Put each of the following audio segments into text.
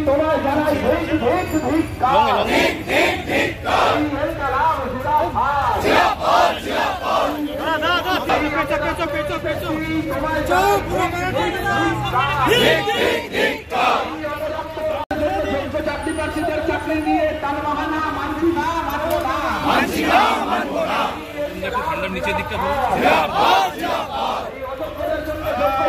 তোমার জানাই চাকরি প্রার্থীদের চাকরি নিয়ে তার বাহানা মানছি না, মানবো না, মানছি না, মানবো না। নিচের দিকটা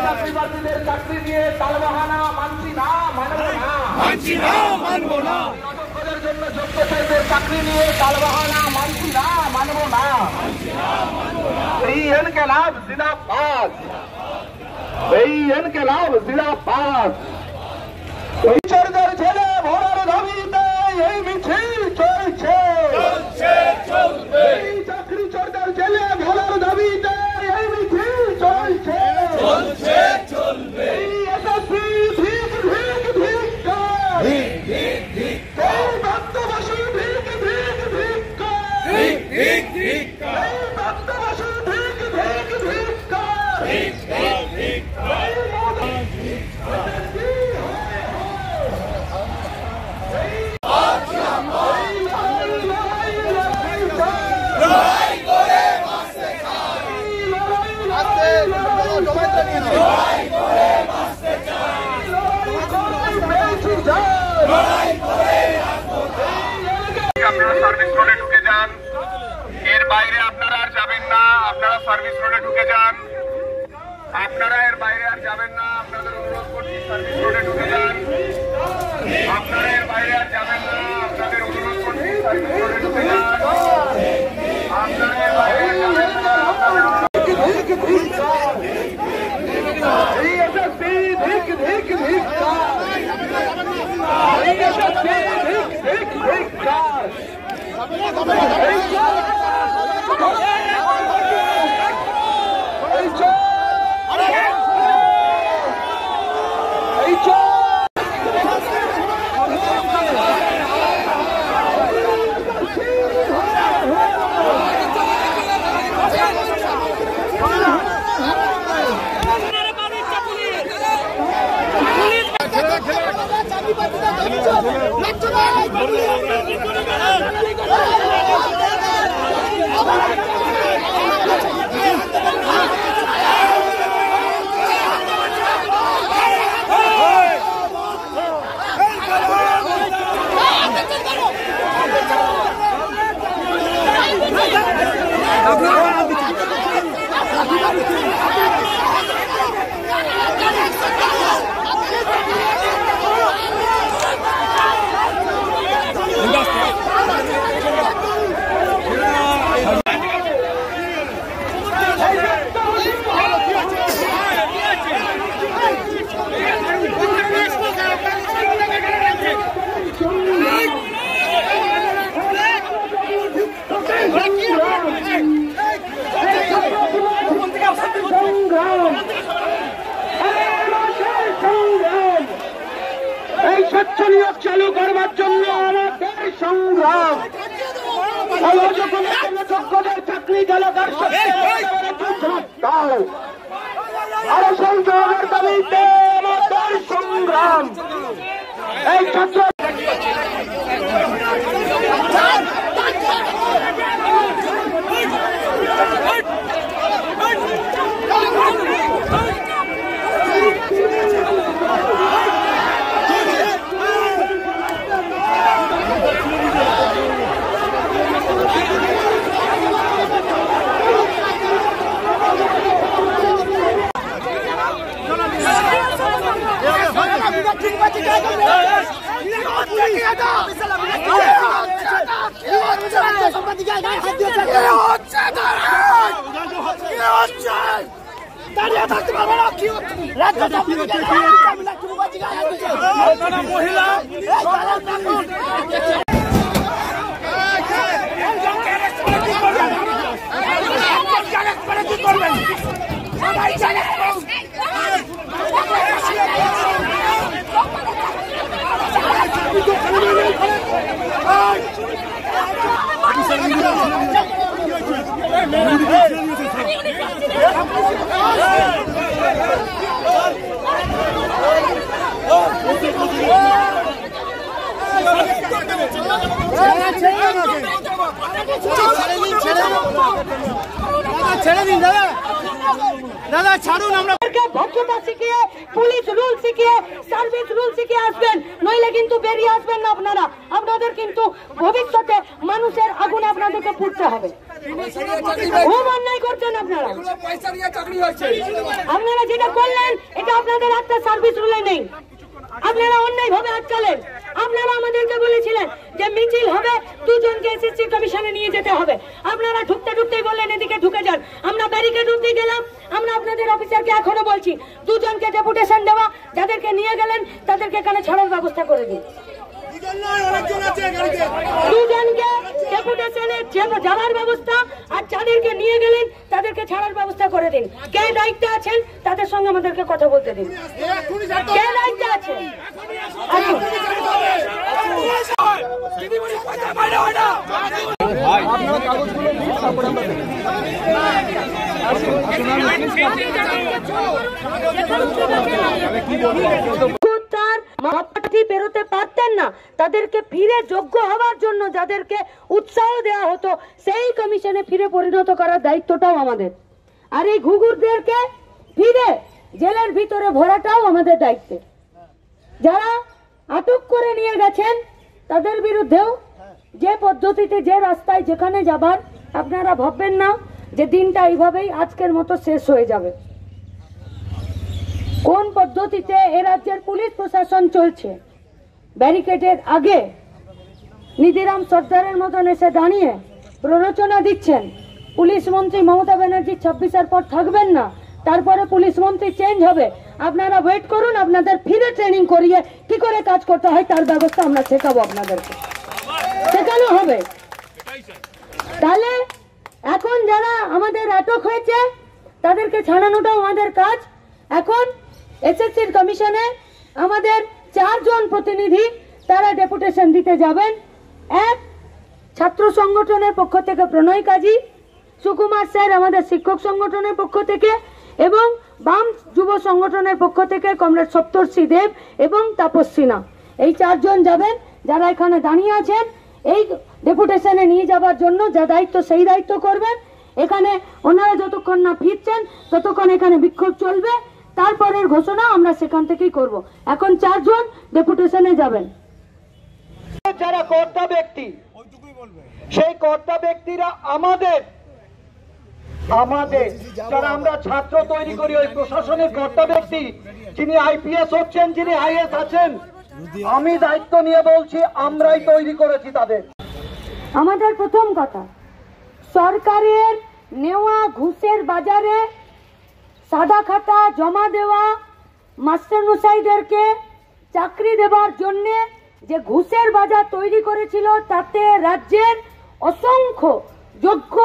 চাকরি প্রার্থীদের চাকরি নিয়ে তার বাহানা মানছি না, মানবো না, মানছি না, মানবো না। জন্য যোগ্যতাদের চাকরি নিয়ে তার বাহানা মানছি না, মানবো না। এই ইনকিলাব জিন্দাবাদ, এই ইনকিলাব জিন্দাবাদ। ছেলে ভরার দাবিতে এই মিছিল চলছে, এই চাকরি চোরদের ছেলে ভরার দাবিতে এই মিছিল চলছে, এই এসএসসি ঠিক ঠিক ধিক্কার, এই ভক্তবাসী ঠিক ঠিক ধিক্কার, এই ভক্তবাসী ঠিক ঠিক ধিক্কার। আপনারা সার্ভিস রোডে ঢুকে যান, এর বাইরে আপনারা আর যাবেন না। আপনারা সার্ভিস রোডে ঢুকে যান, আপনারা এর বাইরে আর যাবেন না। আপনাদের অনুরোধ করছি সার্ভিস রোডে ঢুকে যান, আপনারা এর বাইরে আর যাবেন না। আপনাদের অনুরোধ করছি সার্ভিস রোডে ঢুকে যান, আপনারা এর বাইরে আর যাবেন না। চালু করবার জন্য আমাদের সংগ্রাম, যোগ্যদের চাকরি গেল আরো সংগ্রামের দাবিতে আমাদের সংগ্রাম। এই ছাত্র দাঁড়িয়ে থাকতে পারবে না, কি মহিলা Hey! দাদা ছাড়ুন, আমরা ভদ্রতা শিখিয়ে, পুলিশ রুল শিখিয়ে, সার্ভিস রুল শিখিয়ে আসবেন, নইলে কিন্তু বেরিয়ে আসবেন না আপনারা। আপনাদের কিন্তু ভবিষ্যতে মানুষের আগুন আপনাদেরকে পুড়তে হবে। খুব অন্যায় করছেন আপনারা। আপনারা যেটা করলেন এটা আপনাদের একটা সার্ভিস রুলে নেই। আপনারা অন্যায় ভাবে আটকালেন। আপনারা আমাদেরকে বলেছিলেন যে মিছিল হবে, দুজনকে এসএসসি কমিশনে নিয়ে যেতে হবে। আপনারা ঢুকতে ঢুকতেই বললেন এদিকে ঢুকে যান। আমরা ব্যারিকেড উঠতে গেলাম। আমরা আপনাদের অফিসারকে এখনো বলছি দুজনকে ডেপুটেশন দেওয়া, যাদেরকে নিয়ে গেলেন তাদেরকে এখানে ছাড়ার ব্যবস্থা করে দিন। দুজনকে ডেপুটেশনে যাওয়ার ব্যবস্থা, আর যাদেরকে নিয়ে গেলেন তাদেরকে ছাড়ার ব্যবস্থা করে দিন। কে দায়িত্বে আছেন তাদের সঙ্গে আমাদেরকে কথা বলতে দিন। কে দায়িত্বে আছেন? বেরোতে পারতেন না, তাদেরকে ফিরে যোগ্য হওয়ার জন্য যাদেরকে উৎসাহ দেওয়া হতো সেই কমিশনে ফিরে পরিণত করার দায়িত্বটাও আমাদের। আর এই ঘুঘুরদেরকে ফিরে জেলের ভিতরে ভরাটাও আমাদের দায়িত্ব। যারা আটক করে নিয়ে গেছেন তাদের বিরুদ্ধেও যে পদ্ধতিতে, যে রাস্তায় যেখানে যাবার, আপনারা ভাববেন না যে দিনটা এইভাবেই আজকের মতো শেষ হয়ে যাবে। কোন পদ্ধতিতে এ রাজ্যের পুলিশ প্রশাসন চলছে, ব্যারিকেডের আগে নিধিরাম সর্দারের মতন এসে দাঁড়িয়ে প্ররোচনা দিচ্ছেন। পুলিশ মন্ত্রী মমতা ব্যানার্জি 26-এর পর থাকবেন না, তারপরে পুলিশ মন্ত্রী চেঞ্জ হবে। আপনারা ওয়েট করুন, আপনাদের ফিরে ট্রেনিং করিয়ে কি করে কাজ করতে হয় তার ব্যবস্থা আমরা শেখাবো, আপনাদেরকে শেখানো হবে। তাহলে এখন যারা আমাদের আটক হয়েছে তাদেরকে ছাড়ানোটাও আমাদের কাজ। এখন এসএসসির কমিশনে আমাদের 4 জন প্রতিনিধি তারা ডেপুটেশন দিতে যাবেন। এক, ছাত্র সংগঠনের পক্ষ থেকে প্রণয় কাজী, সুকুমার স্যার আমাদের শিক্ষক সংগঠনের পক্ষ থেকে, এবং বাম যুব সংগঠনের পক্ষ থেকে কমরেড সপ্তর্ষি দেব এবং তাপস সিনহা। এই 4 জন যাবেন, যারা এখানে দাঁড়িয়ে আছেন এই ডেপুটেশনে নিয়ে যাবার জন্য যা দায়িত্ব সেই দায়িত্ব করবেন। এখানে ওনারা যতক্ষণ না ফিরছেন ততক্ষণ এখানে বিক্ষোভ চলবে, তারপরের ঘোষণা আমরা সেখান থেকেই করব। এখন 4 জন ডেপুটেশনে যাবেন। যারা কর্তা ব্যক্তি, সেই কর্তা ব্যক্তিরা আমাদের যারা আমরা ছাত্র তৈরি করি, ওই প্রশাসনের কর্তা ব্যক্তি যিনি আইপিএস হচ্ছেন, যিনি আইএস আছেন, আমি দায়িত্ব নিয়ে বলছি আমরাই তৈরি করেছি তাদের। আমাদের প্রথম কথা, সরকারের নেওয়া ঘুষের বাজারে সাদা খাতা জমা দেওয়া মাস্টারমশাইদেরকে চাকরি দেবার জন্য যে ঘুষের বাজার তৈরি করেছিল, তাতে রাজ্যের অসংখ্য যোগ্য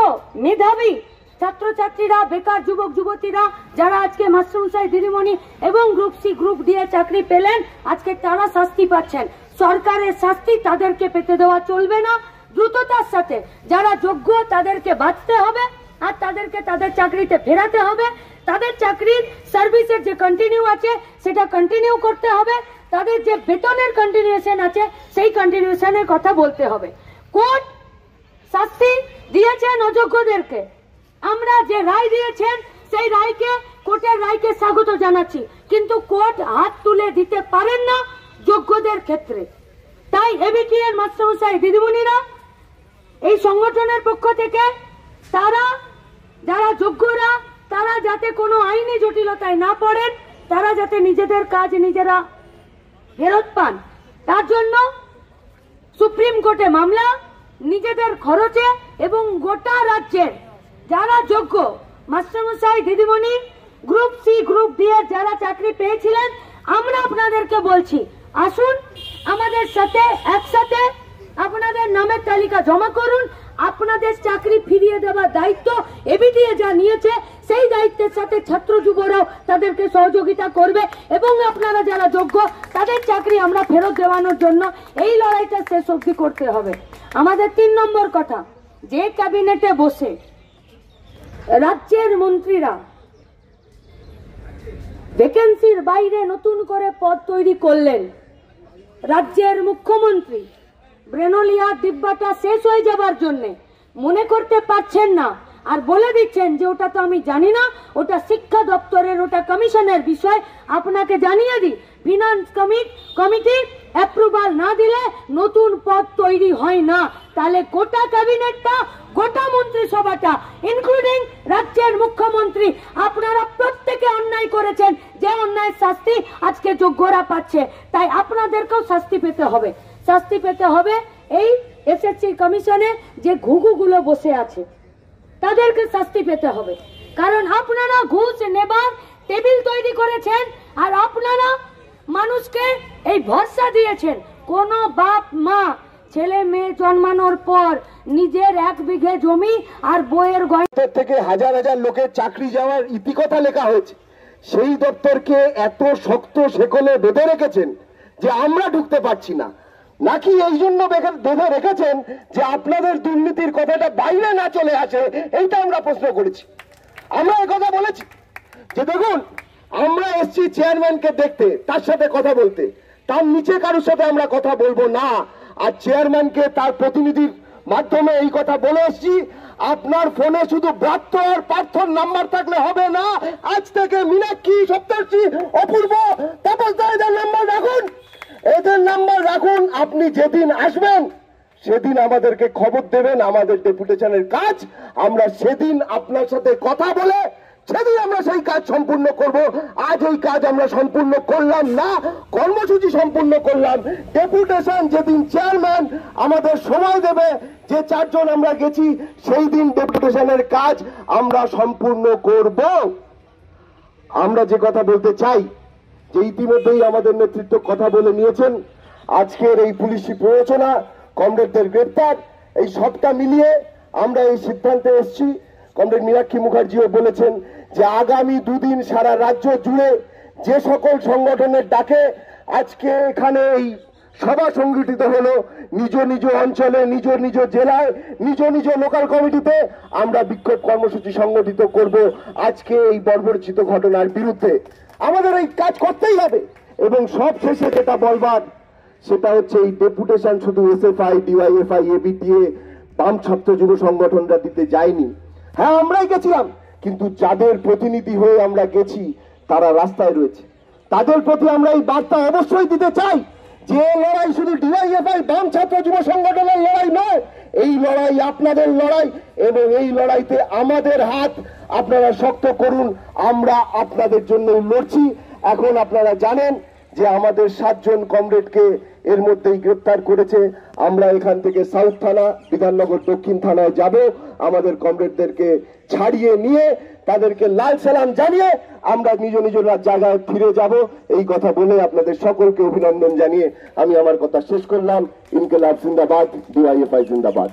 মেধাবী ছাত্রছাত্রীরা, বেকার যুবক যুবতীরা যারা আজকে মাস্টারমশাই দিদিমণি এবং গ্রুপ সি গ্রুপ ডি এ চাকরি পেলেন, আজকে তারা শাস্তি পাচ্ছেন। সরকারের শাস্তি তাদেরকে পেতে দেওয়া চলবে না। দ্রুততার সাথে যারা যোগ্য তাদেরকে বাঁচতে হবে, আর তাদেরকে তাদের চাকরিতে ফেরাতে হবে। তাদের চাকরির সার্ভিসের যে কন্টিনিউ আছে সেটা কন্টিনিউ করতে হবে। তাদের যে বেতনের কন্টিনিউশন আছে সেই কন্টিনিউশনের কথা বলতে হবে। কোর্ট শাস্তি দিয়েছেন অযোগ্যদেরকে, আমরা যে রায় দিয়েছেন সেই রায়কে, কোর্টের রায়কে স্বাগত জানাচ্ছি, কিন্তু কোর্ট হাত তুলে দিতে পারেন না যোগ্যদের ক্ষেত্রে। তাই এবিটি এর মাস্টারমশাই দিদিমণিরা এই সংগঠনের পক্ষ থেকে তারা যারা যোগ্যরা তারা যাতে কোনো আইনি জটিলতায় না পড়েন, তারা যাতে নিজেদের কাজ নিজেরা ফেরত পান, তার জন্য সুপ্রিম কোর্টে মামলা নিজেদের খরচে এবং গোটা রাজ্যের যারা যোগ্য মাস্টারমশাই দিদিমণি গ্রুপ সি গ্রুপ ডি এর যারা চাকরি পেয়েছিলেন, আমরা আপনাদেরকে বলছি আসুন আমাদের সাথে একসাথে আপনাদের নামের তালিকা জমা করুন। আপনাদের চাকরি ফিরিয়ে দেওয়ার দায়িত্ব এবিটিএ যা নিয়েছে সেই দায়িত্বের সাথে ছাত্র যুবরাও তাদেরকে সহযোগিতা করবে, এবং আপনারা যারা যোগ্য তাদের চাকরি আমরা ফেরত দেওয়ানোর জন্য এই লড়াইটা শেষ অবধি করতে হবে। আমাদের 3 নম্বর কথা, যে ক্যাবিনেটে বসে রাজ্যের মন্ত্রীরা ভ্যাকেন্সির বাইরে নতুন করে পদ তৈরি করলেন, রাজ্যের মুখ্যমন্ত্রী ব্রেনোলিয়া ডিব্বাটা শেষ হয়ে যাবার জন্য মনে করতে পারছেন না আর বলে দিচ্ছেন যে ওটা তো আমি জানি না, ওটা শিক্ষা দপ্তরের, ওটা কমিশনের বিষয়। আপনাকে জানিয়ে দিই, ফিনান্স কমিটি অ্যাপ্রুভাল না দিলে নতুন পদ তৈরি হয় না। তাহলে গোটা ক্যাবিনেটটা, গোটা মন্ত্রিসভাটা, ইনক্লুডিং রাজ্যের মুখ্যমন্ত্রী, আপনারা প্রত্যেকে অন্যায় করেছেন, যে অন্যায়ের শাস্তি আজকে যোগ্যরা পাচ্ছে। তাই আপনাদেরকেও শাস্তি পেতে হবে, শাস্তি পেতে হবে। এই এসএসসি কমিশনে যে ঘুঘুগুলো বসে আছে তাদেরকে শাস্তি পেতে হবে, কারণ আপনারা ঘুষ নেবার টেবিল তৈরি করেছেন আর আপনারা মানুষকে এই ভরসা দিয়েছেন। কোন বাপ মা ছেলে মেয়ে জন্মানোর পর নিজের 1 বিঘে জমি আর বইয়ের গয়না থেকে হাজার হাজার লোকের চাকরি যাওয়ার ইতিকথা লেখা হয়েছে, সেই দপ্তরকে এত শক্ত শেকলে বেঁধে রেখেছেন যে আমরা ঢুকতে পারছি না, নাকি এই জন্য বেঁধে রেখেছেন যে আপনাদের দুর্নীতির কথাটা বাইরে না চলে আসে? এইটা আমরা প্রশ্ন করেছি। আমরা এই কথা বলেছি যে দেখুন, আমরা এসছি চেয়ারম্যানকে দেখতে, তার সাথে কথা বলতে, তার নিচে কারোর সাথে আমরা কথা বলবো না। আর চেয়ারম্যানকে তার প্রতিনিধির মাধ্যমে এই কথা বলে এসছি, আপনার ফোনে শুধু ব্রাত্য আর পার্থর নাম্বার থাকলে হবে না। আজ থেকে মীনাক্ষী, সপ্তর্ষি, অপূর্ব, তাপসদা, এদের নাম্বার রাখুন, এদের নাম্বার রাখুন। আপনি যেদিন আসবেন সেদিন আমাদেরকে খবর দেবেন। আমাদের ডেপুটেশনের কাজ, আমরা সেদিন আপনার সাথে কথা বলে সেদিন আমরা সেই কাজ সম্পূর্ণ করব। আজ এই কাজ আমরা সম্পূর্ণ করলাম না, কর্মসূচি সম্পূর্ণ করলাম। ডেপুটেশন যেদিন চেয়ারম্যান আমাদের সময় দেবে, যে 4 জন আমরা গেছি, সেই দিন ডেপুটেশনের কাজ আমরা সম্পূর্ণ করব। আমরা যে কথা বলতে চাই, যে ইতিমধ্যেই আমাদের নেতৃত্ব কথা বলে নিয়েছেন, আজকের এই পুলিশি প্ররোচনা, কমরেডদের গ্রেপ্তার, এই সবটা মিলিয়ে আমরা এই সিদ্ধান্তে এসেছি। কমরেড মীনাক্ষী মুখার্জিও বলেছেন যে আগামী 2 দিন সারা রাজ্য জুড়ে যে সকল সংগঠনের ডাকে আজকে এখানে এই সভা সংগঠিত হলো, নিজ নিজ অঞ্চলে, নিজ নিজ জেলায়, নিজ নিজ লোকাল কমিটিতে আমরা বিক্ষোভ কর্মসূচি সংগঠিত করব আজকে এই বর্বরচিত ঘটনার বিরুদ্ধে। আমাদের এই কাজ করতেই হবে। এবং সব শেষে যেটা বলবার, সেটা হচ্ছে এই ডেপুটেশন শুধু এসএফআই, ডিওয়াইএফআই, এবিটিএ, বাম ছাত্র যুব সংগঠনরা দিতে যায়নি। হ্যাঁ, আমরাই গেছিলাম, কিন্তু যাদের প্রতিনিধি হয়ে আমরা গেছি তারা রাস্তায় রয়েছে। তাদের প্রতি আমরা এই বার্তা অবশ্যই দিতে চাই যে লড়াই শুধু ডিওয়াইএফআই, বাম ছাত্র যুব সংগঠনের লড়াই নয়, এই লড়াই আপনাদের লড়াই। এবং এই লড়াইতে আমাদের হাত আপনারা শক্ত করুন, আমরা আপনাদের জন্য লড়ছি। এখন আপনারা জানেন যে আমাদের 7 জন কমরেডকে এর মধ্যেই গ্রেপ্তার করেছে। আমরা এখান থেকে সাউথ থানা, বিধাননগর দক্ষিণ থানায় যাব, আমাদের কমরেডদেরকে ছাড়িয়ে নিয়ে তাদেরকে লাল সালাম জানিয়ে আমরা নিজ নিজ জায়গায় ফিরে যাব। এই কথা বলে আপনাদের সকলকে অভিনন্দন জানিয়ে আমি আমার কথা শেষ করলাম। ইনকিলাব জিন্দাবাদ, ডিওয়াইএফআই জিন্দাবাদ।